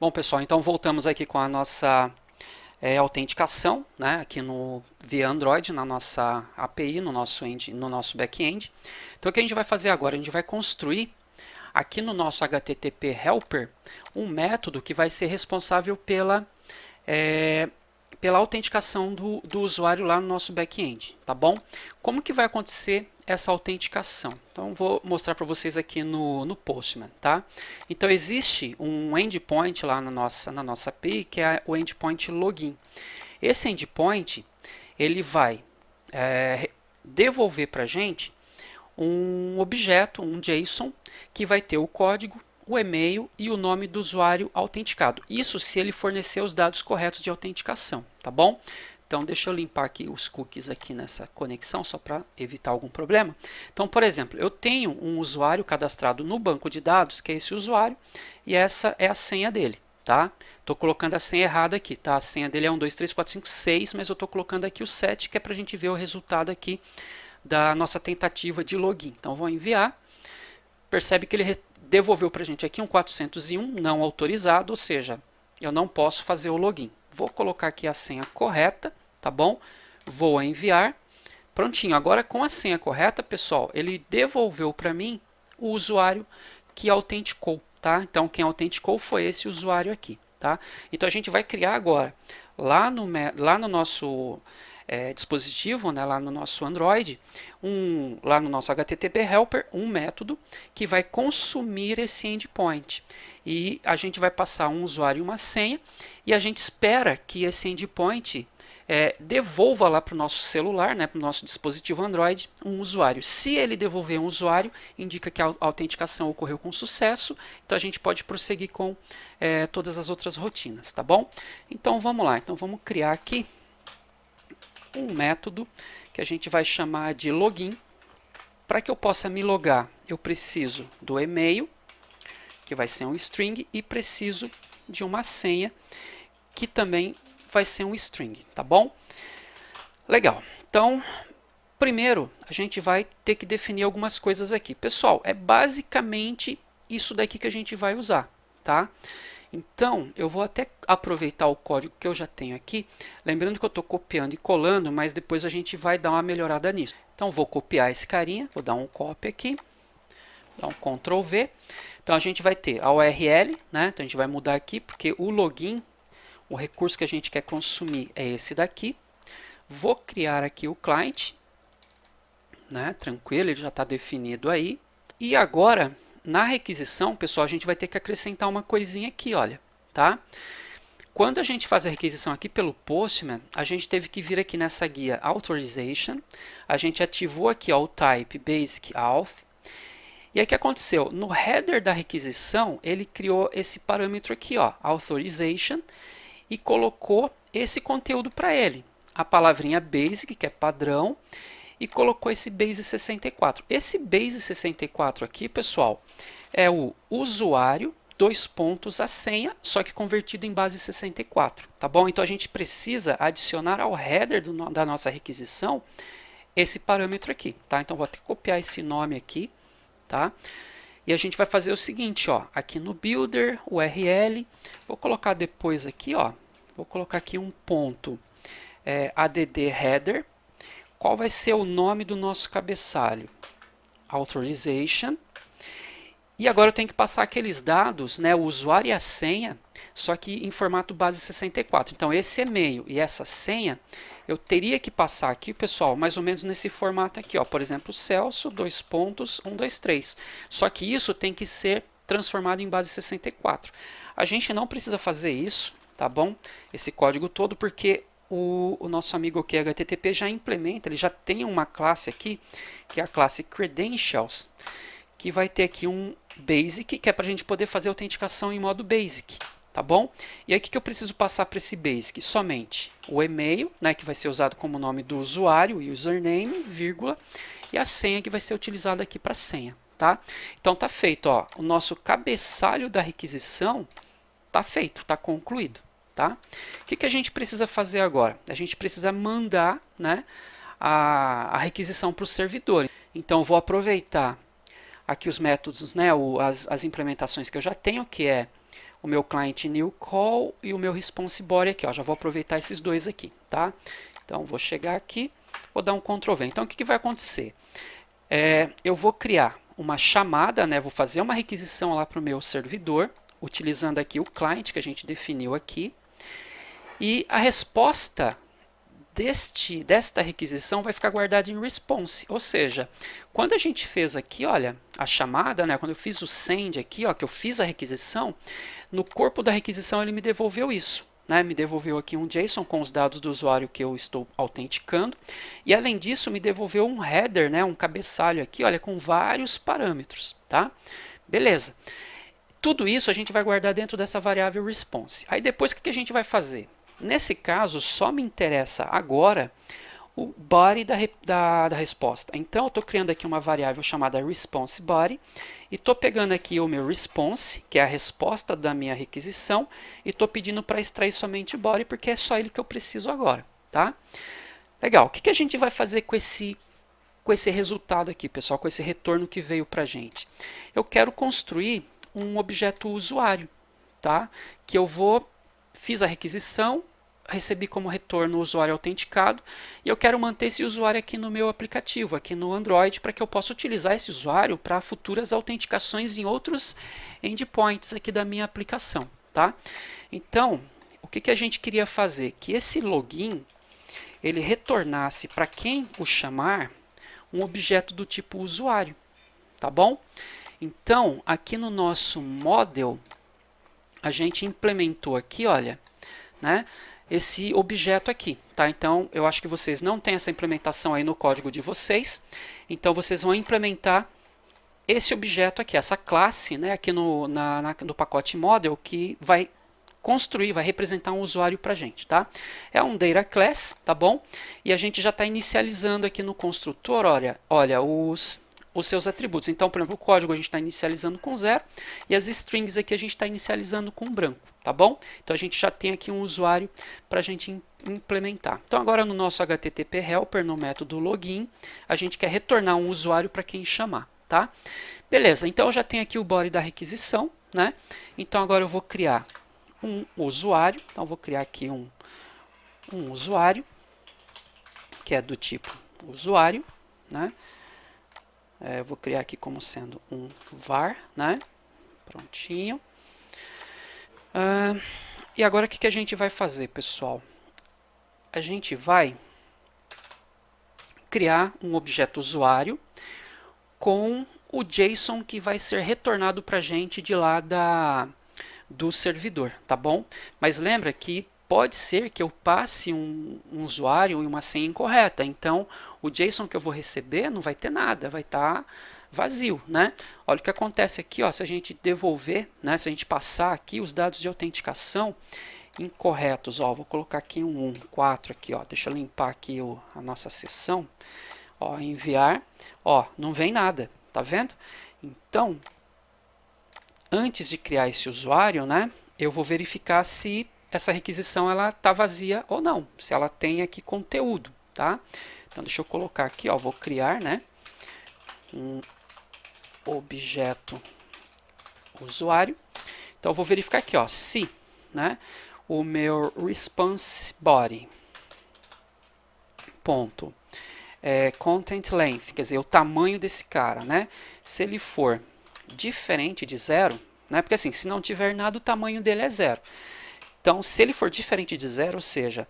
Bom, pessoal, então voltamos aqui com a nossa autenticação, né, aqui via Android, na nossa API, no nosso back-end. Então, o que a gente vai fazer agora? A gente vai construir aqui no nosso HTTP Helper um método que vai ser responsável pela autenticação do usuário lá no nosso back-end, tá bom? Como que vai acontecer essa autenticação? Então, vou mostrar para vocês aqui no Postman, tá? Então, existe um endpoint lá na nossa API, que é o endpoint login. Esse endpoint, ele vai devolver para a gente um objeto, um JSON, que vai ter o código, o e-mail e o nome do usuário autenticado. Isso se ele fornecer os dados corretos de autenticação, tá bom? Então, deixa eu limpar aqui os cookies aqui nessa conexão, só para evitar algum problema. Então, por exemplo, eu tenho um usuário cadastrado no banco de dados, que é esse usuário, e essa é a senha dele, tá? Estou colocando a senha errada aqui, tá? A senha dele é 1, 2, 3, 4, 5, 6, mas eu estou colocando aqui o 7, que é para a gente ver o resultado aqui da nossa tentativa de login. Então, vou enviar. Percebe que ele devolveu para a gente aqui um 401 não autorizado, ou seja, eu não posso fazer o login. Vou colocar aqui a senha correta, tá bom? Vou enviar. Prontinho, agora com a senha correta, pessoal, ele devolveu para mim o usuário que autenticou, tá? Então, quem autenticou foi esse usuário aqui, tá? Então, a gente vai criar agora, lá no nosso dispositivo, né, lá no nosso Android, lá no nosso HTTP Helper, um método que vai consumir esse endpoint. E a gente vai passar um usuário e uma senha, e a gente espera que esse endpoint devolva lá para o nosso celular, né, para o nosso dispositivo Android, um usuário. Se ele devolver um usuário, indica que a autenticação ocorreu com sucesso, então a gente pode prosseguir com todas as outras rotinas, tá bom? Então vamos lá, então vamos criar aqui um método que a gente vai chamar de login. Para que eu possa me logar, eu preciso do e-mail, que vai ser um string, e preciso de uma senha, que também vai ser um string, tá bom? Legal. Então, primeiro, a gente vai ter que definir algumas coisas aqui. Pessoal, é basicamente isso daqui que a gente vai usar, tá? Então, eu vou até aproveitar o código que eu já tenho aqui, lembrando que eu estou copiando e colando, mas depois a gente vai dar uma melhorada nisso. Então, vou copiar esse carinha, vou dar um copy aqui, dar um Ctrl V. Então, a gente vai ter a URL, né? Então, a gente vai mudar aqui, porque o login, o recurso que a gente quer consumir é esse daqui. Vou criar aqui o client, né? Tranquilo, ele já está definido aí. E agora, na requisição, pessoal, a gente vai ter que acrescentar uma coisinha aqui, olha, tá? Quando a gente faz a requisição aqui pelo Postman, a gente teve que vir aqui nessa guia Authorization, a gente ativou aqui ó, o type Basic Auth, e aí o que aconteceu? No header da requisição, ele criou esse parâmetro aqui, ó, Authorization, e colocou esse conteúdo para ele, a palavrinha Basic, que é padrão, e colocou esse base 64. Esse base 64 aqui, pessoal, é o usuário, a senha, só que convertido em base 64, tá bom? Então a gente precisa adicionar ao header da nossa requisição esse parâmetro aqui, tá? Então vou até copiar esse nome aqui, tá? E a gente vai fazer o seguinte, ó, aqui no builder, URL, vou colocar depois aqui, ó, vou colocar aqui um ponto add header. Qual vai ser o nome do nosso cabeçalho? Authorization. E agora eu tenho que passar aqueles dados, né, o usuário e a senha, só que em formato base 64. Então, esse e-mail e essa senha, eu teria que passar aqui, pessoal, mais ou menos nesse formato aqui. Ó, por exemplo, Celso, 123. Só que isso tem que ser transformado em base 64. A gente não precisa fazer isso, tá bom? Esse código todo, porque o nosso amigo aqui, HTTP, já implementa, ele já tem uma classe aqui, que é a classe Credentials, que vai ter aqui um Basic, que é para a gente poder fazer autenticação em modo Basic, tá bom? E aí o que eu preciso passar para esse Basic? Somente o e-mail, né, que vai ser usado como nome do usuário, username, vírgula, e a senha que vai ser utilizada aqui para senha, tá? Então tá feito, ó, o nosso cabeçalho da requisição tá feito, tá concluído. Tá? O que a gente precisa fazer agora? A gente precisa mandar, né, a requisição para o servidor. Então, vou aproveitar aqui os métodos, né, as implementações que eu já tenho, que é o meu client new call e o meu response body aqui, ó. Já vou aproveitar esses dois aqui, tá? Então, vou chegar aqui, vou dar um Ctrl V. Então, o que vai acontecer? Eu vou criar uma chamada, né? Vou fazer uma requisição lá para o meu servidor, utilizando aqui o client que a gente definiu aqui. E a resposta desta requisição vai ficar guardada em response, ou seja, quando a gente fez aqui, olha, a chamada, né, quando eu fiz o send aqui, ó, que eu fiz a requisição, no corpo da requisição ele me devolveu isso, né, me devolveu aqui um JSON com os dados do usuário que eu estou autenticando, e além disso me devolveu um header, né, um cabeçalho aqui, olha, com vários parâmetros, tá? Beleza. Tudo isso a gente vai guardar dentro dessa variável response. Aí depois o que a gente vai fazer? Nesse caso, só me interessa agora o body da resposta. Então, eu estou criando aqui uma variável chamada response body e estou pegando aqui o meu response, que é a resposta da minha requisição, e estou pedindo para extrair somente o body, porque é só ele que eu preciso agora. Tá? Legal. O que a gente vai fazer com esse resultado aqui, pessoal, com esse retorno que veio para a gente? Eu quero construir um objeto usuário, tá? Que eu fiz a requisição, recebi como retorno o usuário autenticado e eu quero manter esse usuário aqui no meu aplicativo, aqui no Android, para que eu possa utilizar esse usuário para futuras autenticações em outros endpoints aqui da minha aplicação, tá? Então, o que a gente queria fazer? Que esse login ele retornasse para quem o chamar um objeto do tipo usuário, tá bom? Então, aqui no nosso model, a gente implementou aqui, olha, né, esse objeto aqui, tá? Então, eu acho que vocês não têm essa implementação aí no código de vocês, então vocês vão implementar esse objeto aqui, essa classe, né, aqui no pacote model, que vai construir, vai representar um usuário para a gente, tá? É um data class, tá bom? E a gente já está inicializando aqui no construtor, olha os seus atributos. Então, por exemplo, o código a gente está inicializando com 0 e as strings aqui a gente está inicializando com branco, tá bom? Então, a gente já tem aqui um usuário para a gente implementar. Então, agora no nosso HTTP helper, no método login, a gente quer retornar um usuário para quem chamar, tá? Beleza, então eu já tenho aqui o body da requisição, né? Então, agora eu vou criar um usuário. Então, eu vou criar aqui um usuário, que é do tipo usuário, né? Eu vou criar aqui como sendo um var, né? Prontinho. E agora o que a gente vai fazer, pessoal? A gente vai criar um objeto usuário com o JSON que vai ser retornado para a gente de lá do servidor, tá bom? Mas lembra que pode ser que eu passe um usuário e uma senha incorreta. Então, o JSON que eu vou receber não vai ter nada, vai estar vazio, né? Olha o que acontece aqui, ó, se a gente devolver, né, se a gente passar aqui os dados de autenticação incorretos, ó, vou colocar aqui um 4 aqui, ó, deixa eu limpar aqui a nossa sessão, ó, enviar, ó, não vem nada, tá vendo? Então, antes de criar esse usuário, né, eu vou verificar se essa requisição ela está vazia ou não, se ela tem aqui conteúdo, tá? Então, deixa eu colocar aqui, ó, vou criar, né, um objeto usuário. Então, eu vou verificar aqui, ó, se, né, o meu response body ponto content length, quer dizer, o tamanho desse cara, né, se ele for diferente de 0, né, porque assim, se não tiver nada, o tamanho dele é 0. Então, se ele for diferente de 0, ou seja,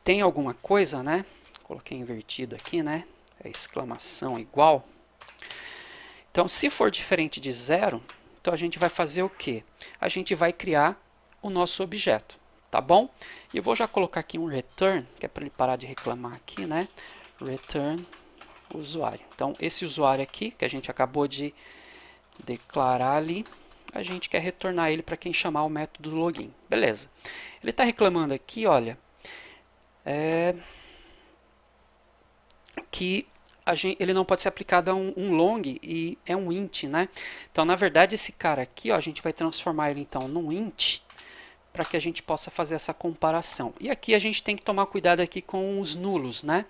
tem alguma coisa, né? Coloquei invertido aqui, né? É exclamação igual. Então, se for diferente de 0, então a gente vai fazer o quê? A gente vai criar o nosso objeto, tá bom? E eu vou já colocar aqui um return, que é para ele parar de reclamar aqui, né? Return usuário. Então, esse usuário aqui, que a gente acabou de declarar ali, a gente quer retornar ele para quem chamar o método login. Beleza. Ele está reclamando aqui, olha, que ele não pode ser aplicado a um long e é um int, né? Então, na verdade, esse cara aqui, ó, a gente vai transformar ele então num int, para que a gente possa fazer essa comparação. E aqui a gente tem que tomar cuidado aqui com os nulos, né?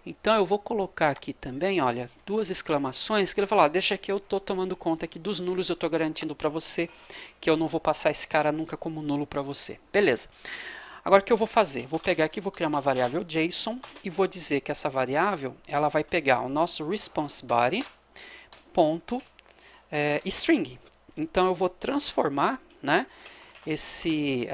Então eu vou colocar aqui também, olha, 2 exclamações, que ele fala, deixa que eu estou tomando conta aqui dos nulos, eu estou garantindo para você que eu não vou passar esse cara nunca como nulo para você. Beleza. Agora o que eu vou fazer? Vou pegar aqui, vou criar uma variável JSON e vou dizer que essa variável ela vai pegar o nosso response body ponto string. Então eu vou transformar, né, esse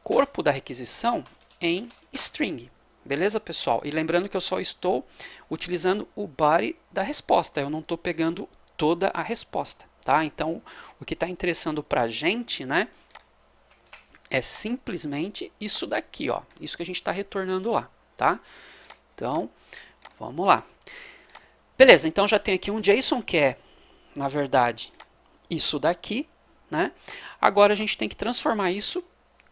corpo da requisição em string. Beleza, pessoal? E lembrando que eu só estou utilizando o body da resposta, eu não estou pegando toda a resposta, tá? Então o que está interessando para a gente, né, é simplesmente isso daqui, ó, isso que a gente está retornando lá, tá? Então, vamos lá. Beleza, então já tem aqui um JSON que é, na verdade, isso daqui, né? Agora a gente tem que transformar isso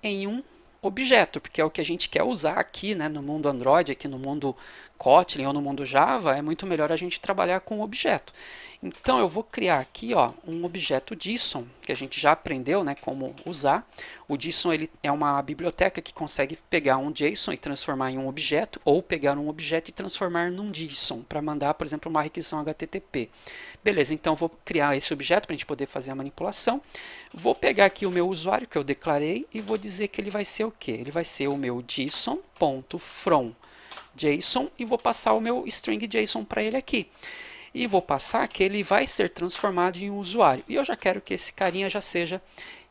em um objeto, porque é o que a gente quer usar aqui, né, no mundo Android, aqui no mundo Kotlin ou no mundo Java, é muito melhor a gente trabalhar com objeto. Então eu vou criar aqui, ó, um objeto JSON, que a gente já aprendeu, né, como usar. O JSON ele é uma biblioteca que consegue pegar um JSON e transformar em um objeto, ou pegar um objeto e transformar num JSON, para mandar, por exemplo, uma requisição HTTP. Beleza, então vou criar esse objeto para a gente poder fazer a manipulação. Vou pegar aqui o meu usuário que eu declarei e vou dizer que ele vai ser o quê? Ele vai ser o meu JSON.from JSON e vou passar o meu string JSON para ele aqui. E vou passar que ele vai ser transformado em um usuário. E eu já quero que esse carinha já seja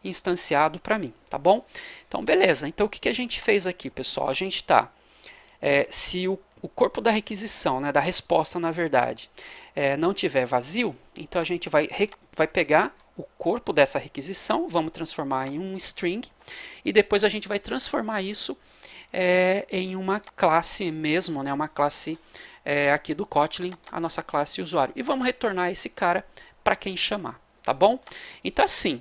instanciado para mim, tá bom? Então, beleza. Então, o que a gente fez aqui, pessoal? A gente está... se o corpo da requisição, né, da resposta, na verdade, não tiver vazio, então a gente vai pegar o corpo dessa requisição, vamos transformar em um string, e depois a gente vai transformar isso em uma classe mesmo, né, uma classe aqui do Kotlin, a nossa classe usuário. E vamos retornar esse cara para quem chamar, tá bom? Então assim,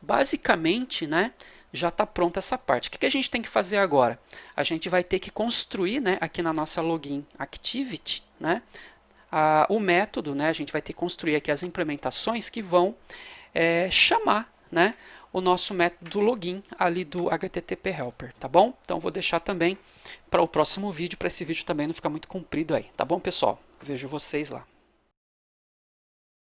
basicamente, né, já está pronta essa parte. O que a gente tem que fazer agora? A gente vai ter que construir, né, aqui na nossa login activity, né, o método, né, a gente vai ter que construir aqui as implementações que vão chamar, né, o nosso método login ali do HTTP Helper, tá bom? Então vou deixar também para o próximo vídeo, para esse vídeo também não ficar muito comprido aí, tá bom, pessoal? Vejo vocês lá.